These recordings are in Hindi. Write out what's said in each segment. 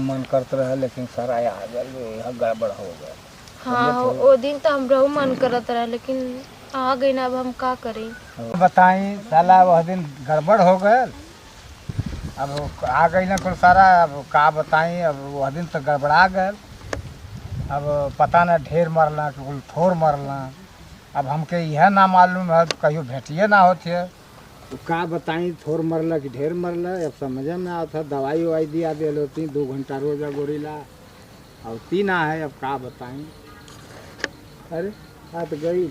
मन करते रहे लेकिन सर आया आ गए यह गड़बड़ हो गया। हाँ वो दिन तो हमरो मन करत रहा लेकिन आ गई ना, अब हम का करें बताई साला वह दिन गड़बड़ हो गए, अब आ गई ना कुल सारा, अब का बताई, अब वह दिन तो गड़बड़ा गए, अब पता ना ढेर मरला कि कुल थोड़ मरला, अब हमके यह ना मालूम है कहीं भेटिए ना होती है, तो का बताई थोड़ मरला कि ढेर मरला, अब समझ में आता, दवाई ववाई दिया दे होती 2 घंटा रोजा गोरीला और 3 है, अब का बताई। अरे आ तो गई,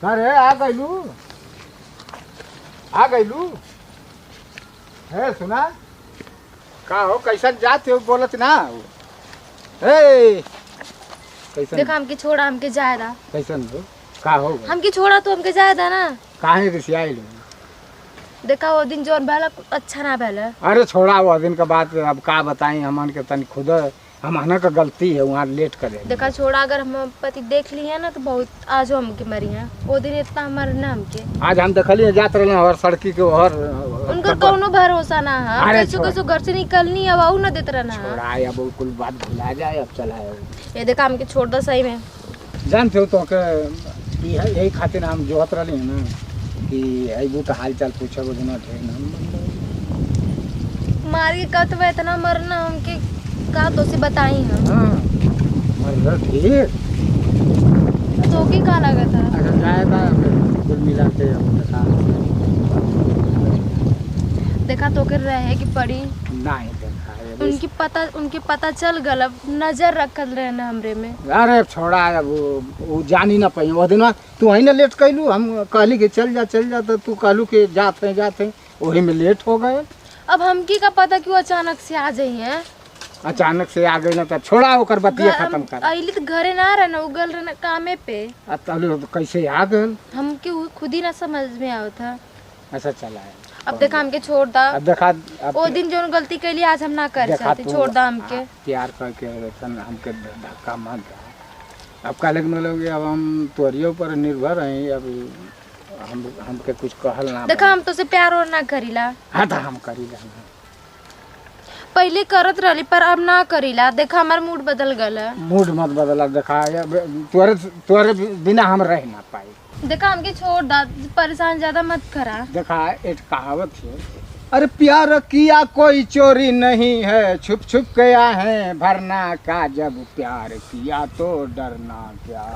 अरे आ गईलू है, सुना का हो कैसन जाते हो बोलत ना ए कैसन देखा हमके छोड़ा, हमके जायदा कैसन हो का हो हमके छोड़ा तो हमके जायदा ना, काहे रिसियाई लो। देखा वो दिन जोन भला अच्छा ना भला। अरे छोड़ा वो दिन का बात, अब का बताई, हमन के तनी खुद हमना का गलती है, वहाँ लेट करे। देखा छोड़ा, अगर हम पति देख लिए ना तो बहुत आज हमके मरी हैं, वो दिन इतना हमारे ना हमके आज हम देखलिए जात रहे हर सड़की के हर उनका कोनो भरोसा ना है, अरे कैसे कैसे घर से निकलनी अब आऊ ना देत रहना है। छोड़ा अब कुल बात भुला जाए, अब चला है ये देखा हमके छोड़ दो सही में, जानते हो तो के यही खातिर हम जोहत रही है ना कि अबू तो हाल चाल पूछे ना ढेर ना मार के कत में इतना मरना हमके का तो से बताई हम। हाँ मर ठीक तो की का लगा था, अगर जाएगा कुल मिला के देखा तो के रहे कि पड़ी नहीं देखा है उनकी पता चल गल, अब नजर रखल रहे ना हमरे में। अरे छोड़ा अब वो जान ही ना पाई वो दिन तू वही ना लेट कैलू, हम कहली कि चल जा तो तू कहलू कि जाते वही में लेट हो गए। अब हमकी का पता कि वो अचानक से आ जाई हैं, अचानक से आ गई ना तो छोड़ा होकर बतिया खत्म कर अइली तो घरे ना रहना, उगल रहना कामे पे, अब तो कैसे आ गए हमके खुद ही ना समझ में आया था। ऐसा चला है। अब देखा हमके छोड़ दा, अब देखा वो दिन जो गलती कैली आज हम ना कर सकते, छोड़ दा हमके। प्यार करके हमके धक्का मत दे, अब काले लोग अब हम तोहरियों पर निर्भर हैं, अब हमके कुछ कहल ना। देखा हम तो से प्यार और ना करीला, हाँ तो हम करीला पहले करत रहली पर अब ना करीला, देखा हमार मूड बदल गल। मूड मत बदला, देखा तोरे बिना हम रह ना पाए। देखा हमके छोड़ दा, परेशान ज्यादा मत करा। देखा एक कहावत है, अरे प्यार किया कोई चोरी नहीं है, छुप छुप गया है भरना का, जब प्यार किया तो डरना क्या।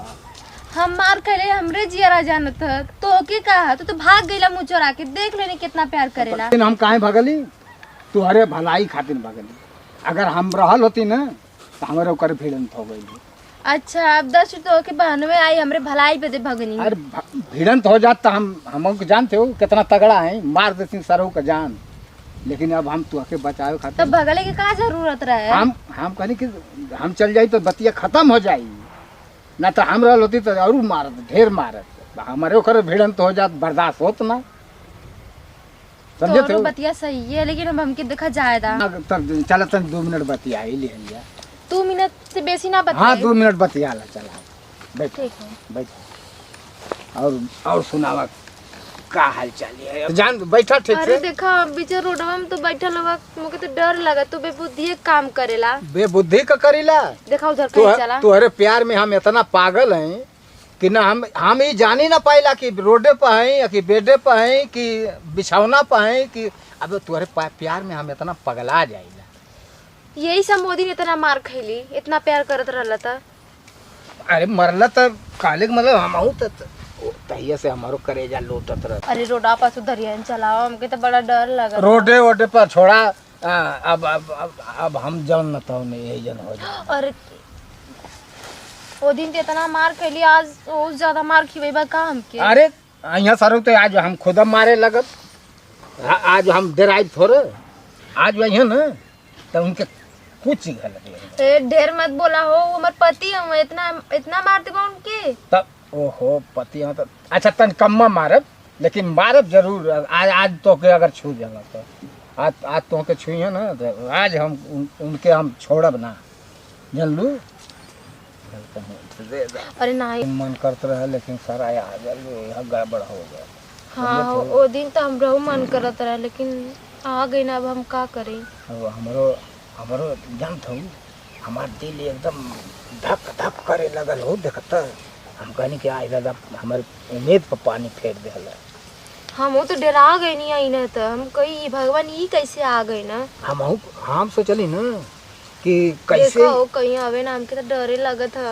हम मार करे हमरे जियरा जानत ह, तो के कहा तो भाग गईला मुँह चोरा के, देख लेनी कितना प्यार करेला। लेकिन हम काहे भगली, तुहरे भलाई खातिर भगली, अगर हम रहल होती ना तो हमारे ऊपर भिड़ंत हो गई। अच्छा अब 10 तो के बहन में आई हमरे भलाई पे दे भगनी। अरे भिड़ंत हो जात तो हम जानते हो कितना तगड़ा है, मार देती सरहू का जान, लेकिन अब हम तुहके बचावे खातिर तब भगले के का जरूरत रहे। हम कहनी कि हम चल जाई तो बतिया खत्म हो जाई, ना तो हम रहल होती तो और मारत ढेर मारत, हमारे ऊपर भिड़ंत हो जात बर्दाश्त होत ना, समझे थे। बतिया सही है लेकिन अब हमके देखा जायदा तब चल 2 मिनट बतिया ही ले लिया, 2 मिनट से बेसी ना बतिया। हाँ 2 मिनट बतिया ला, चला बैठ ठीक है बैठ और सुनावा का हाल चाल है, जान बैठा ठीक अरे से। देखा बीचे रोडवा में तो बैठल हुआ, मुझे तो डर लगा, तू बेबुद्धि काम करेला। बेबुद्धि का करीला, देखा उधर कहीं चला। तुहरे प्यार में हम इतना पागल हैं कि ना हम ही जान ही ना पाइला कि रोडे पर हैं या कि बेडे पर हैं कि बिछौना पर हैं, कि अब तुहरे प्यार में हम इतना पगला जाइला। यही सब मोदी ने इतना मार खैली, इतना प्यार करत रहला था। अरे मरला तो काले मतलब हम तहिया से हमारो करेजा लोटत रह। अरे रोडा पास उधर चलाओ, हमके तो बड़ा डर लगा। रोडे वोडे पर छोड़ा, अब हम जन न तो नहीं यही जन हो जाए। अरे वो दिन तो इतना मार खैली, आज बहुत ज्यादा मार खिवेई बा का हमके। अरे यहाँ सर तो आज हम खुद मारे लगत, आज हम डराई थोड़े, आज वही ना तो उनके कुछ गलत ए ढेर मत बोला हो, हमार पति हम इतना मारते बा उनके। तब ओहो पति हो तो अच्छा तन कम्मा मारब, लेकिन मारब जरूर। आज तो के अगर छू जाला तो आज तो के छुई ना तो आज हम उनके हम छोड़ब ना, जन लू। अरे नहीं मन करते रहे लेकिन सर आया आ गया गड़बड़ हो गया। हाँ वो दिन तो हमरो मन करत रहा लेकिन आ गई ना, अब हम का करें। अब हमारो हमारो जानत हूँ हमार दिल एकदम धक धक करे लगल हो देखत हम कहनी कि आई दादा हमारे उम्मीद पर पानी फेर देला हम तो डरा गए नहीं आई ना तो हम कही भगवान ये कैसे आ गए ना हम सोचली ना कि कैसे देखो कहीं आवे ना हमके तो डरे लगत है।